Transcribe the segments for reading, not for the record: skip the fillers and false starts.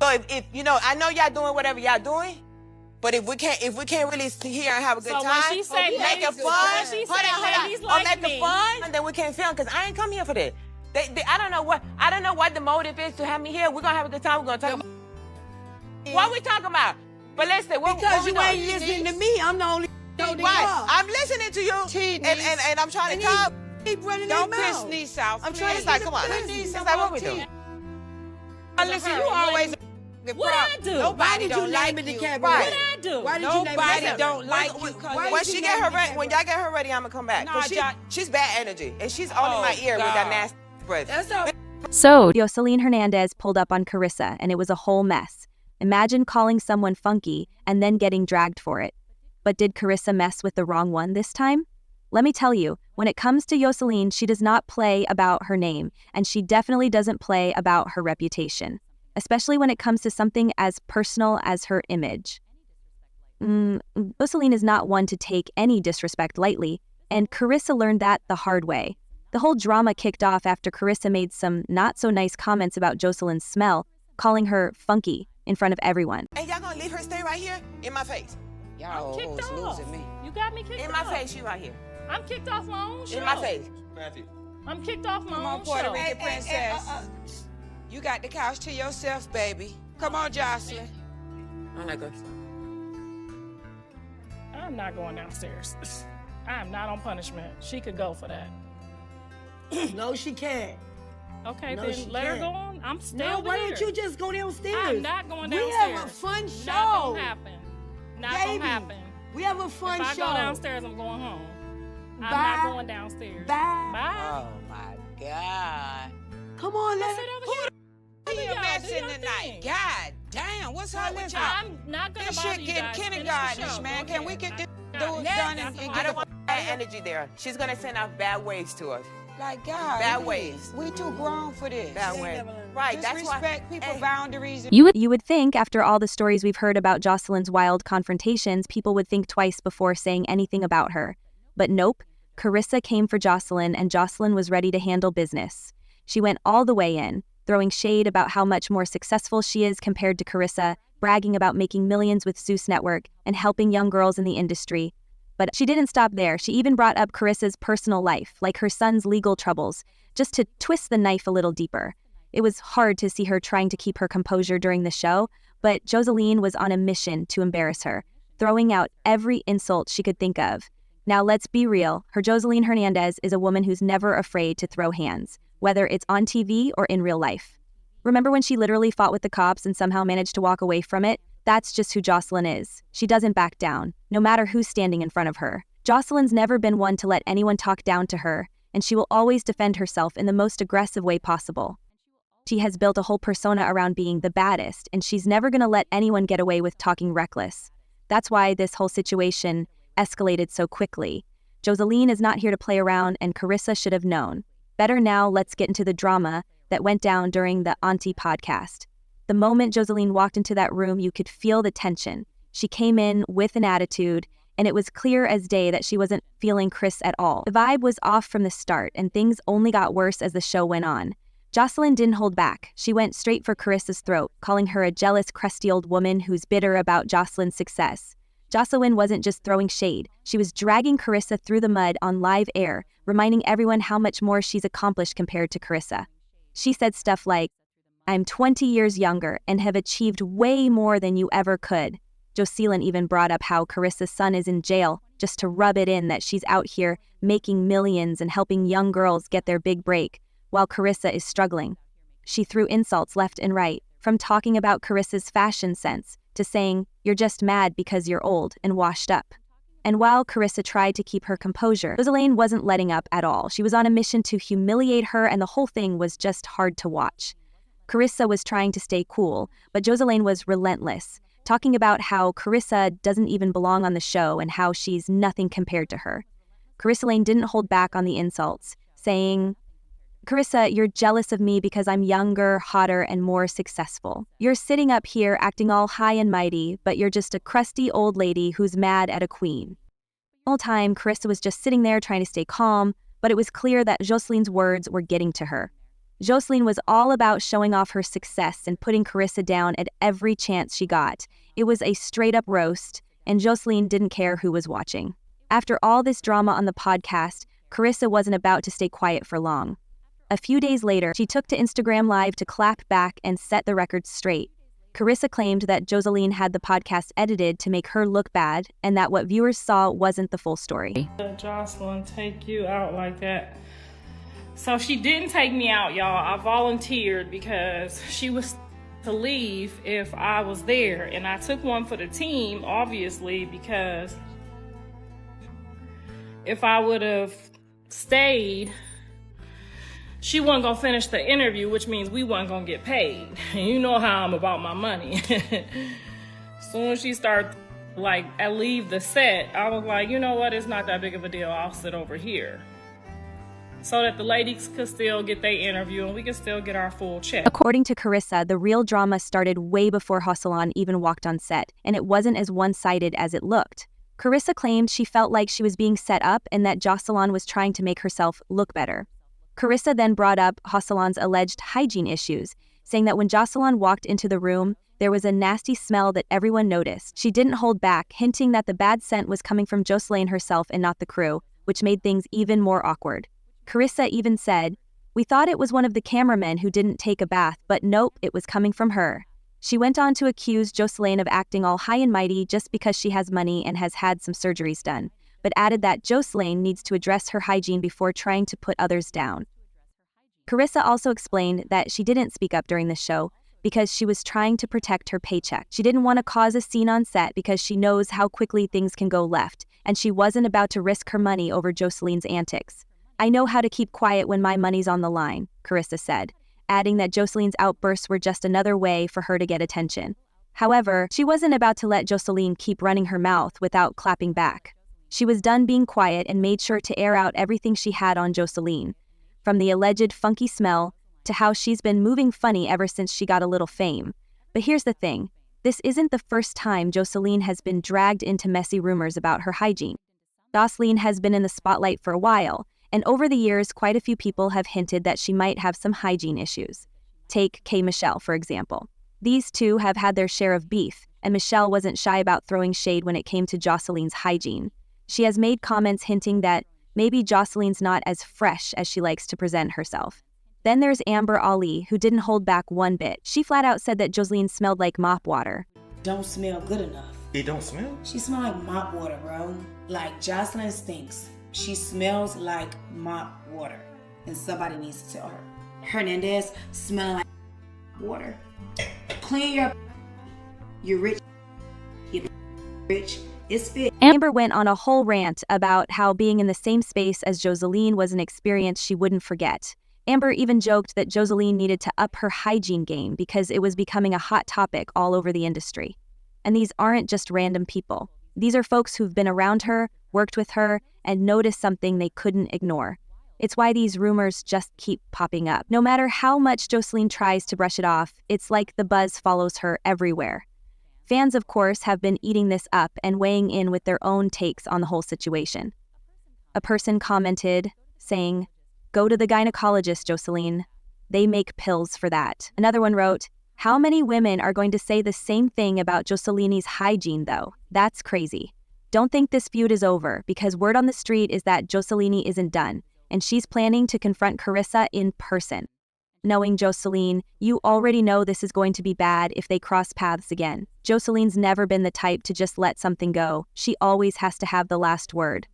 So if you know, I know y'all doing whatever y'all doing, but if we can't really sit here and have a good time, when she say make it fun, make it fun, then we can't film because I ain't come here for that. I don't know what the motive is to have me here. We're gonna have a good time. We're gonna talk about what we talking about. But listen, because you ain't listening to me. I'm the only right. I'm listening to you, and I'm trying to talk. Keep running Don't piss niece off. I'm trying to like, come on. It's like, what we doing? Listen, you always. What I do? Nobody don't like you. What I do? Why did Nobody you don't like you. When she get her ready, when y'all get her ready, I'ma come back. No, she's bad energy, and she's all in my ear with that nasty breath. That's all. So, Joseline Hernandez pulled up on Karlissa, and it was a whole mess. Imagine calling someone funky and then getting dragged for it. But did Karlissa mess with the wrong one this time? Let me tell you, when it comes to Joseline, she does not play about her name, and she definitely doesn't play about her reputation, especially when it comes to something as personal as her image. Joseline is not one to take any disrespect lightly, and Karlissa learned that the hard way. The whole drama kicked off after Karlissa made some not-so-nice comments about Joseline's smell, calling her funky in front of everyone. And y'all gonna leave her stay right here in my face? Y'all always losing me. You got me kicked off. In my face, you right here. I'm kicked off my own show. In my face. Matthew. I'm kicked off my own show. Puerto Rican princess. You got the couch to yourself, baby. Come on, Joseline. I'm not good. I'm not going downstairs. I am not on punishment. She could go for that. No, she can't. Okay, no, then let her go on. I'm still No, why here. don't you just go downstairs? I'm not going downstairs. We have a fun show. Not gonna happen. Not gonna happen. We have a fun show. If I go downstairs, I'm going home. Bye. I'm not going downstairs. Bye. Bye. Oh my God. Come on, let her. Who you messing tonight? God damn, what's up with y'all? I'm not gonna This bother shit you guys. getting Finish the kindergartenish, show. man. Go Can we ahead. get this done and I get don't want bad energy there. She's gonna send out bad waves to us. like God? Bad waves. We too grown for this. Bad waves. Right. That's why. Respect people's boundaries. You would think after all the stories we've heard about Joseline's wild confrontations, people would think twice before saying anything about her. But nope, Karlissa came for Joseline, and Joseline was ready to handle business. She went all the way in, throwing shade about how much more successful she is compared to Karlissa, bragging about making millions with Zeus Network and helping young girls in the industry. But she didn't stop there. She even brought up Karissa's personal life, like her son's legal troubles, just to twist the knife a little deeper. It was hard to see her trying to keep her composure during the show, but Joseline was on a mission to embarrass her, throwing out every insult she could think of. Now let's be real, her Joseline Hernandez is a woman who's never afraid to throw hands, whether it's on TV or in real life. Remember when she literally fought with the cops and somehow managed to walk away from it? That's just who Joseline is. She doesn't back down, no matter who's standing in front of her. Joseline's never been one to let anyone talk down to her, and she will always defend herself in the most aggressive way possible. She has built a whole persona around being the baddest, and she's never gonna let anyone get away with talking reckless. That's why this whole situation escalated so quickly. Joseline is not here to play around, and Karlissa should have known. Better now, let's get into the drama that went down during the Auntie podcast. The moment Joseline walked into that room, you could feel the tension. She came in with an attitude, and it was clear as day that she wasn't feeling Chris at all. The vibe was off from the start, and things only got worse as the show went on. Joseline didn't hold back. She went straight for Karissa's throat, calling her a jealous, crusty old woman who's bitter about Joseline's success. Joseline wasn't just throwing shade. She was dragging Karlissa through the mud on live air, reminding everyone how much more she's accomplished compared to Karlissa. She said stuff like, "I'm 20 years younger and have achieved way more than you ever could." Joseline even brought up how Karissa's son is in jail, just to rub it in that she's out here making millions and helping young girls get their big break, while Karlissa is struggling. She threw insults left and right, from talking about Karissa's fashion sense to saying, "You're just mad because you're old and washed up." And while Karlissa tried to keep her composure, Joseline wasn't letting up at all. She was on a mission to humiliate her, and the whole thing was just hard to watch. Karlissa was trying to stay cool, but Joseline was relentless, talking about how Karlissa doesn't even belong on the show and how she's nothing compared to her. Karissa didn't hold back on the insults, saying, "Karissa, you're jealous of me because I'm younger, hotter, and more successful. You're sitting up here acting all high and mighty, but you're just a crusty old lady who's mad at a queen." The whole time, Karissa was just sitting there trying to stay calm, but it was clear that Joseline's words were getting to her. Joseline was all about showing off her success and putting Karlissa down at every chance she got. It was a straight-up roast, and Joseline didn't care who was watching. After all this drama on the podcast, Karlissa wasn't about to stay quiet for long. A few days later, she took to Instagram Live to clap back and set the record straight. Karlissa claimed that Joseline had the podcast edited to make her look bad and that what viewers saw wasn't the full story. Joseline take you out like that. So she didn't take me out, y'all. I volunteered because she was to leave if I was there. And I took one for the team, obviously, because if I would have stayed, she wasn't gonna finish the interview, which means we wasn't gonna get paid. And you know how I'm about my money. Soon as she started, leave the set, I was like, you know what, it's not that big of a deal. I'll sit over here, so that the ladies could still get their interview and we could still get our full check. According to Karlissa, the real drama started way before Joseline even walked on set, and it wasn't as one-sided as it looked. Karlissa claimed she felt like she was being set up and that Joseline was trying to make herself look better. Karlissa then brought up Joseline's alleged hygiene issues, saying that when Joseline walked into the room, there was a nasty smell that everyone noticed. She didn't hold back, hinting that the bad scent was coming from Joseline herself and not the crew, which made things even more awkward. Karlissa even said, "We thought it was one of the cameramen who didn't take a bath, but nope, it was coming from her." She went on to accuse Joseline of acting all high and mighty just because she has money and has had some surgeries done, but added that Joseline needs to address her hygiene before trying to put others down. Karlissa also explained that she didn't speak up during the show because she was trying to protect her paycheck. She didn't want to cause a scene on set because she knows how quickly things can go left, and she wasn't about to risk her money over Joseline's antics. "I know how to keep quiet when my money's on the line," Karlissa said, adding that Joseline's outbursts were just another way for her to get attention. However, she wasn't about to let Joseline keep running her mouth without clapping back. She was done being quiet and made sure to air out everything she had on Joseline, from the alleged funky smell to how she's been moving funny ever since she got a little fame. But here's the thing, this isn't the first time Joseline has been dragged into messy rumors about her hygiene. Joseline has been in the spotlight for a while, and over the years, quite a few people have hinted that she might have some hygiene issues. Take K. Michelle, for example. These two have had their share of beef, and Michelle wasn't shy about throwing shade when it came to Joseline's hygiene. She has made comments hinting that maybe Joseline's not as fresh as she likes to present herself. Then there's Amber Ali, who didn't hold back one bit. She flat out said that Joseline smelled like mop water. Don't smell good enough. It don't smell? She smells like mop water, bro. Like Joseline stinks. She smells like mop water. And somebody needs to tell her. Hernandez smelling like water. Clean your... You're rich. You're rich. It's fit. Amber went on a whole rant about how being in the same space as Joseline was an experience she wouldn't forget. Amber even joked that Joseline needed to up her hygiene game because it was becoming a hot topic all over the industry. And these aren't just random people. These are folks who've been around her, worked with her, and noticed something they couldn't ignore. It's why these rumors just keep popping up. No matter how much Joseline tries to brush it off, it's like the buzz follows her everywhere. Fans, of course, have been eating this up and weighing in with their own takes on the whole situation. A person commented, saying, "Go to the gynecologist, Joseline. They make pills for that." Another one wrote, "How many women are going to say the same thing about Joseline's hygiene, though? That's crazy. Don't think this feud is over, because word on the street is that Joseline isn't done, and she's planning to confront Karlissa in person. Knowing Joseline, you already know this is going to be bad if they cross paths again. Joseline's never been the type to just let something go. She always has to have the last word.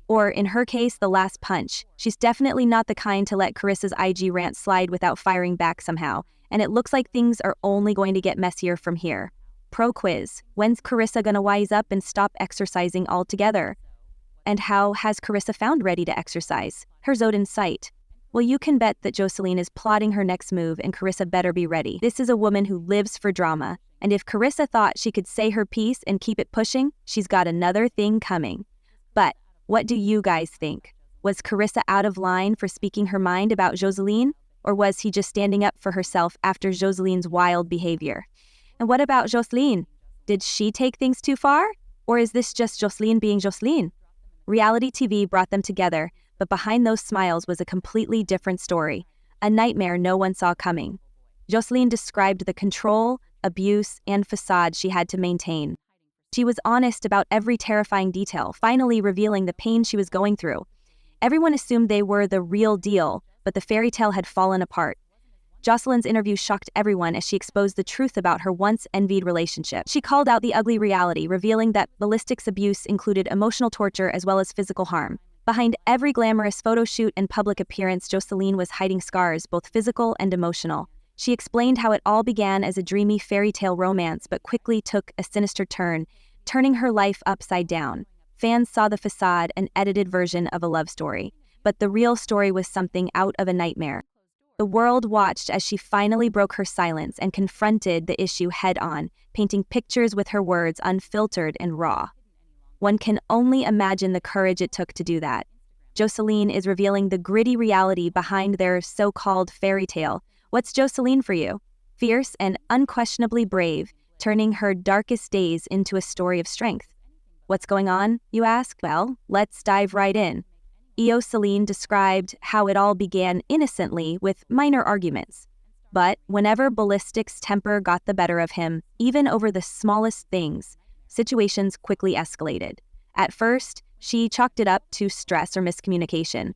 Or, in her case, the last punch. She's definitely not the kind to let Karlissa's IG rant slide without firing back somehow, and it looks like things are only going to get messier from here. Pro quiz. When's Karlissa gonna wise up and stop exercising altogether? And how has Karlissa found ready to exercise? Her zone in sight. Well, you can bet that Joseline is plotting her next move, and Karlissa better be ready. This is a woman who lives for drama, and if Karlissa thought she could say her piece and keep it pushing, she's got another thing coming. But what do you guys think? Was Karlissa out of line for speaking her mind about Joseline, or was he just standing up for herself after Joseline's wild behavior? And what about Joseline? Did she take things too far? Or is this just Joseline being Joseline? Reality TV brought them together, but behind those smiles was a completely different story. a nightmare no one saw coming. Joseline described the control, abuse, and facade she had to maintain. She was honest about every terrifying detail, finally revealing the pain she was going through. Everyone assumed they were the real deal, but the fairy tale had fallen apart. Joseline's interview shocked everyone as she exposed the truth about her once-envied relationship. She called out the ugly reality, revealing that ballistics abuse included emotional torture as well as physical harm. Behind every glamorous photo shoot and public appearance, Joseline was hiding scars, both physical and emotional. She explained how it all began as a dreamy fairy tale romance, but quickly took a sinister turn, turning her life upside down. Fans saw the facade, an edited version of a love story, but the real story was something out of a nightmare. The world watched as she finally broke her silence and confronted the issue head-on, painting pictures with her words unfiltered and raw. One can only imagine the courage it took to do that. Joseline is revealing the gritty reality behind their so-called fairy tale. What's Joseline for you? Fierce and unquestionably brave, turning her darkest days into a story of strength. What's going on, you ask? Well, let's dive right in. Joseline described how it all began innocently with minor arguments. But whenever Ballistic's temper got the better of him, even over the smallest things, situations quickly escalated. At first, she chalked it up to stress or miscommunication.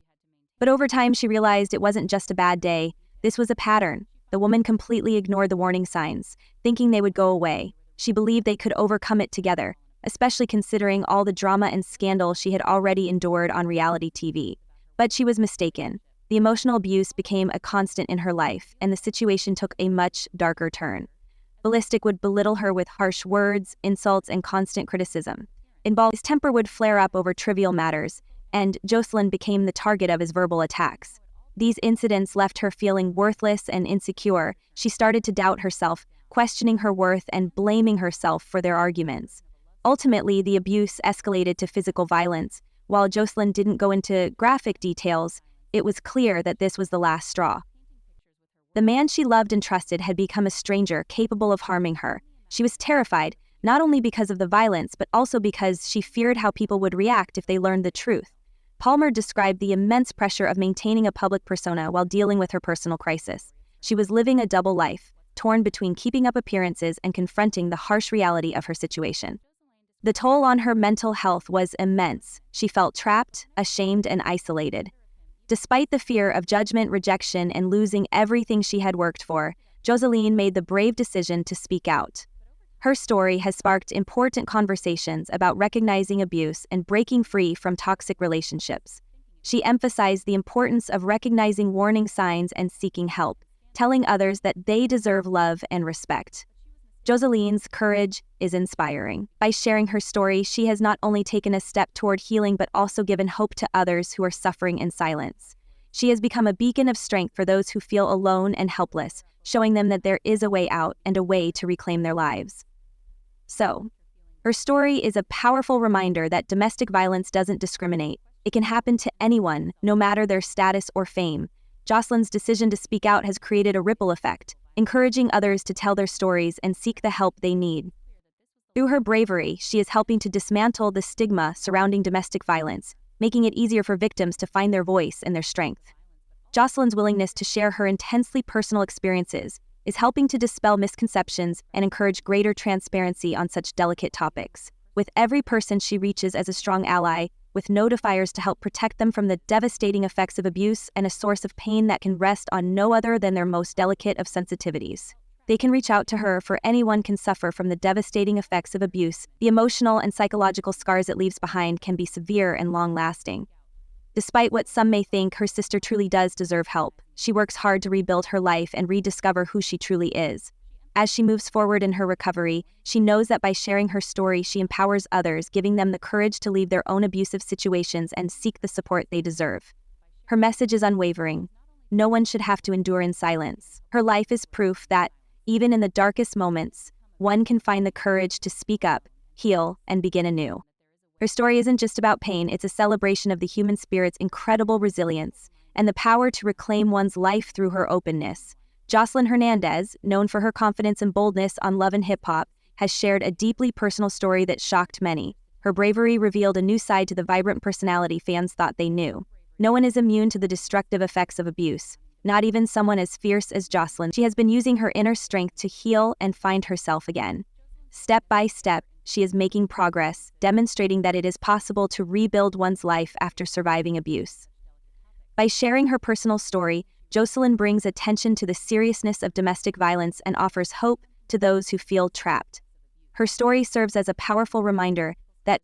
But over time, she realized it wasn't just a bad day. This was a pattern. The woman completely ignored the warning signs, thinking they would go away. She believed they could overcome it together, especially considering all the drama and scandal she had already endured on reality TV. But she was mistaken. The emotional abuse became a constant in her life, and the situation took a much darker turn. Ballistic would belittle her with harsh words, insults, and constant criticism. His temper would flare up over trivial matters, and Joseline became the target of his verbal attacks. These incidents left her feeling worthless and insecure. She started to doubt herself, questioning her worth and blaming herself for their arguments. Ultimately, the abuse escalated to physical violence. While Joseline didn't go into graphic details, it was clear that this was the last straw. The man she loved and trusted had become a stranger capable of harming her. She was terrified, not only because of the violence, but also because she feared how people would react if they learned the truth. Palmer described the immense pressure of maintaining a public persona while dealing with her personal crisis. She was living a double life, torn between keeping up appearances and confronting the harsh reality of her situation. The toll on her mental health was immense. She felt trapped, ashamed, and isolated. Despite the fear of judgment, rejection, and losing everything she had worked for, Joseline made the brave decision to speak out. Her story has sparked important conversations about recognizing abuse and breaking free from toxic relationships. She emphasized the importance of recognizing warning signs and seeking help, telling others that they deserve love and respect. Joseline's courage is inspiring. By sharing her story, she has not only taken a step toward healing but also given hope to others who are suffering in silence. She has become a beacon of strength for those who feel alone and helpless, showing them that there is a way out and a way to reclaim their lives. So, her story is a powerful reminder that domestic violence doesn't discriminate. It can happen to anyone, no matter their status or fame. Joseline's decision to speak out has created a ripple effect, encouraging others to tell their stories and seek the help they need. Through her bravery, she is helping to dismantle the stigma surrounding domestic violence, making it easier for victims to find their voice and their strength. Joseline's willingness to share her intensely personal experiences is helping to dispel misconceptions and encourage greater transparency on such delicate topics. With every person she reaches as a strong ally, with notifiers to help protect them from the devastating effects of abuse and a source of pain that can rest on no other than their most delicate of sensitivities. They can reach out to her, for anyone can suffer from the devastating effects of abuse. The emotional and psychological scars it leaves behind can be severe and long-lasting. Despite what some may think, her sister truly does deserve help. She works hard to rebuild her life and rediscover who she truly is. As she moves forward in her recovery, she knows that by sharing her story, she empowers others, giving them the courage to leave their own abusive situations and seek the support they deserve. Her message is unwavering. No one should have to endure in silence. Her life is proof that, even in the darkest moments, one can find the courage to speak up, heal, and begin anew. Her story isn't just about pain, it's a celebration of the human spirit's incredible resilience and the power to reclaim one's life through her openness. Joseline Hernandez, known for her confidence and boldness on Love and Hip Hop, has shared a deeply personal story that shocked many. Her bravery revealed a new side to the vibrant personality fans thought they knew. No one is immune to the destructive effects of abuse. not even someone as fierce as Joseline. She has been using her inner strength to heal and find herself again. Step by step, she is making progress, demonstrating that it is possible to rebuild one's life after surviving abuse. By sharing her personal story, Joseline brings attention to the seriousness of domestic violence and offers hope to those who feel trapped. Her story serves as a powerful reminder that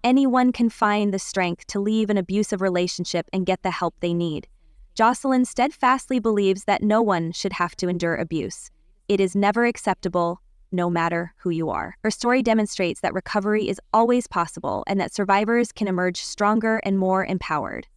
anyone can find the strength to leave an abusive relationship and get the help they need. Joseline steadfastly believes that no one should have to endure abuse. It is never acceptable, no matter who you are. Her story demonstrates that recovery is always possible and that survivors can emerge stronger and more empowered.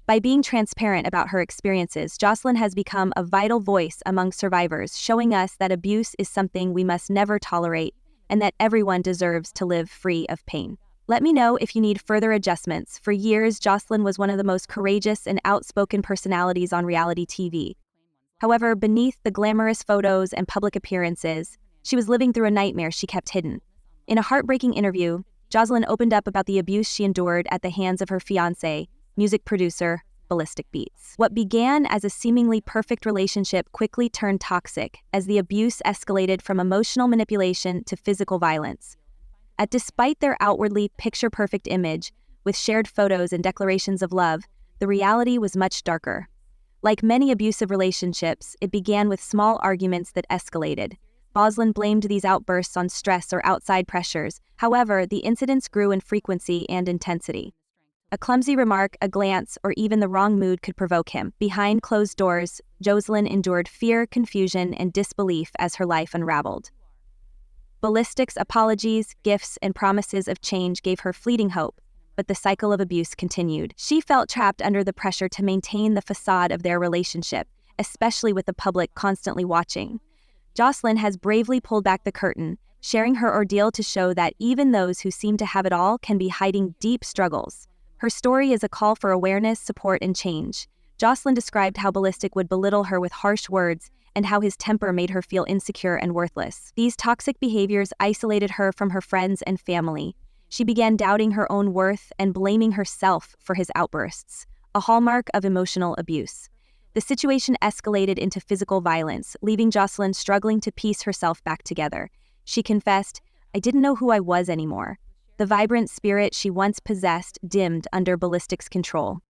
By being transparent about her experiences, Joseline has become a vital voice among survivors, showing us that abuse is something we must never tolerate and that everyone deserves to live free of pain. Let me know if you need further adjustments. For years, Joseline was one of the most courageous and outspoken personalities on reality TV. However, beneath the glamorous photos and public appearances, she was living through a nightmare she kept hidden. In a heartbreaking interview, Joseline opened up about the abuse she endured at the hands of her fiancé, music producer Ballistic Beats. What began as a seemingly perfect relationship quickly turned toxic as the abuse escalated from emotional manipulation to physical violence. Despite their outwardly picture-perfect image, with shared photos and declarations of love, the reality was much darker. Like many abusive relationships, it began with small arguments that escalated. Joseline blamed these outbursts on stress or outside pressures. However, the incidents grew in frequency and intensity. A clumsy remark, a glance, or even the wrong mood could provoke him. Behind closed doors, Joseline endured fear, confusion, and disbelief as her life unraveled. Ballistic's apologies, gifts, and promises of change gave her fleeting hope, but the cycle of abuse continued. She felt trapped under the pressure to maintain the facade of their relationship, especially with the public constantly watching. Joseline has bravely pulled back the curtain, sharing her ordeal to show that even those who seem to have it all can be hiding deep struggles. Her story is a call for awareness, support, and change. Joseline described how Ballistic would belittle her with harsh words and how his temper made her feel insecure and worthless. These toxic behaviors isolated her from her friends and family. She began doubting her own worth and blaming herself for his outbursts, a hallmark of emotional abuse. The situation escalated into physical violence, leaving Joseline struggling to piece herself back together. She confessed, "I didn't know who I was anymore." The vibrant spirit she once possessed dimmed under Ballistic's control.